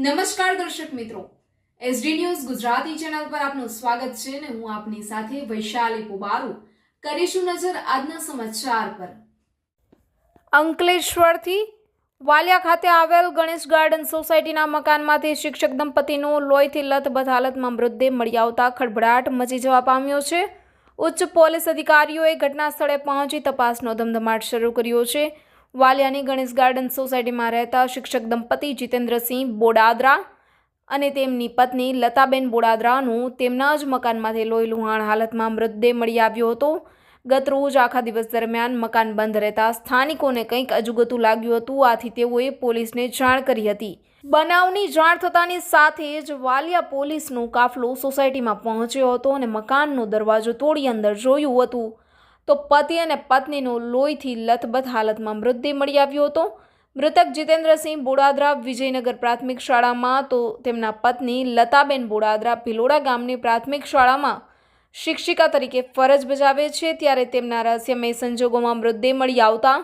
નમસ્કાર દર્શક મિત્રો, એસડી ન્યૂઝ ગુજરાતી ચેનલ પર આપનું સ્વાગત છે અને હું આપની સાથે વૈશાલી પોબારુ કરીશું નજર આજના સમાચાર પર। અંકલેશ્વરથી વાલિયા ખાતે આવેલ ગણેશ ગાર્ડન સોસાયટીના મકાનમાંથી શિક્ષક દંપતીનું લોહીથી લથબથ હાલતમાં મૃતદેહ મળી આવતા ખળભળાટ મચી જવા પામ્યો છે। ઉચ્ચ પોલીસ અધિકારીઓએ ઘટના સ્થળે પહોંચી તપાસનો ધમધમાટ શરૂ કર્યો છે। વાલિયાની ગણેશ ગાર્ડન સોસાયટીમાં રહેતા શિક્ષક દંપતી જીતેન્દ્રસિંહ બોડાદરા અને તેમની પત્ની લતાબેન બોડાદરાનું તેમના જ મકાનમાંથી લોહીલુહાણ હાલતમાં મૃતદેહ મળી આવ્યો હતો। ગત રોજ આખા દિવસ દરમિયાન મકાન બંધ રહેતા સ્થાનિકોને કંઈક અજુગતું લાગ્યું હતું, આથી તેઓએ પોલીસને જાણ કરી હતી। બનાવની જાણ થતાની સાથે જ વાલિયા પોલીસનો કાફલો સોસાયટીમાં પહોંચ્યો હતો અને મકાનનો દરવાજો તોડી અંદર જોયું હતું તો પતિ અને પત્નીનું લોહીથી લથબથ હાલતમાં મૃતદેહ મળી આવ્યો હતો। મૃતક જીતેન્દ્રસિંહ બોડાદરા વિજયનગર પ્રાથમિક શાળામાં તો તેમના પત્ની લતાબેન બોડાદરા ભિલોડા ગામની પ્રાથમિક શાળામાં શિક્ષિકા તરીકે ફરજ બજાવે છે। ત્યારે તેમના રહસ્યમય સંજોગોમાં મૃતદેહ મળી આવતા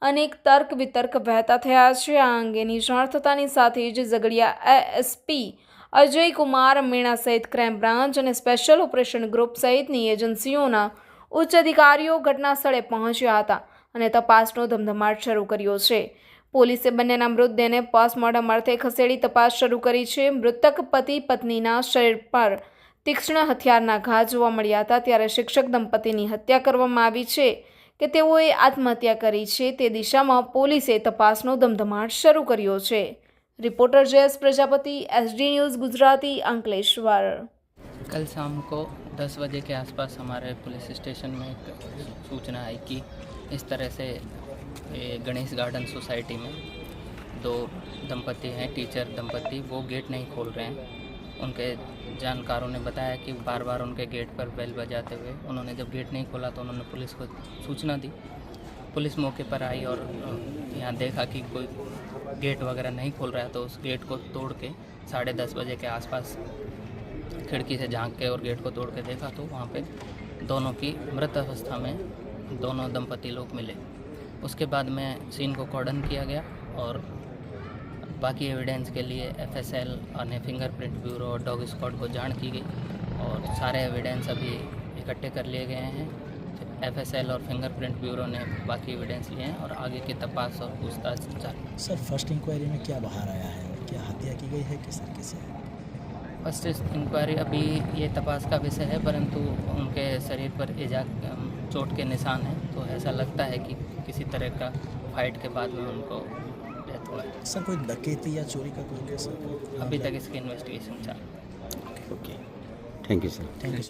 અનેક તર્ક વિતર્ક વહેતા થયા છે। આ અંગેની જાણ થતાની સાથે જ ઝઘડિયા એએસપી અજયકુમાર મીણા સહિત ક્રાઇમ બ્રાન્ચ અને સ્પેશિયલ ઓપરેશન ગ્રુપ સહિતની એજન્સીઓના ઉચ્ચ અધિકારીઓ ઘટના સ્થળે પહોંચ્યા હતા અને તપાસનો ધમધમાટ શરૂ કર્યો છે। પોલીસે બંનેના મૃતદેહને પોસ્ટમોર્ટમ અર્થે ખસેડી તપાસ શરૂ કરી છે। મૃતક પતિ પત્નીના શરીર પર તીક્ષ્ણ હથિયારના ઘા જોવા મળ્યા હતા, ત્યારે શિક્ષક દંપતીની હત્યા કરવામાં આવી છે કે તેઓએ આત્મહત્યા કરી છે તે દિશામાં પોલીસે તપાસનો ધમધમાટ શરૂ કર્યો છે। Reporter Jayesh Prajapati, SD news Gujarati, Ankleshwar. कल शाम को 10 बजे के आसपास हमारे पुलिस स्टेशन में एक सूचना आई कि इस तरह से ये गणेश गार्डन सोसाइटी में दो दंपति हैं, टीचर दंपति, वो गेट नहीं खोल रहे हैं। उनके जानकारों ने बताया कि बार बार उनके गेट पर बेल बजाते हुए उन्होंने जब गेट नहीं खोला तो उन्होंने पुलिस को सूचना दी। पुलिस मौके पर आई और यहाँ देखा कि कोई गेट वगैरह नहीं खोल रहा है, तो उस गेट को तोड़ के 10:30 बजे के आसपास खिड़की से झांक के और गेट को तोड़ के देखा तो वहाँ पे दोनों की मृत अवस्था में दोनों दंपति लोग मिले। उसके बाद में सीन को कॉर्डन किया गया और बाकी एविडेंस के लिए एफएसएल और फिंगरप्रिंट ब्यूरो और डॉग स्क्वाड को जान की गई और सारे एविडेंस अभी इकट्ठे कर लिए गए हैं। एफएसएल और फिंगरप्रिंट ब्यूरो ने बाकी एविडेंस लिए हैं और आगे की तपास और पूछताछ जारी। सर, फर्स्ट इंक्वायरी में क्या बाहर आया है और क्या हत्या की गई है किस तरीके से? फर्स्ट इंक्वायरी अभी ये तपास का विषय है, परंतु उनके शरीर पर चोट के निशान हैं, तो ऐसा लगता है कि किसी तरह का फाइट के बाद में उनको डेथ हुआ है। सर, कोई डकैती या चोरी का कोई केस? अभी तक इसकी इन्वेस्टिगेशन चल रही है। Okay, thank you sir. Thank you.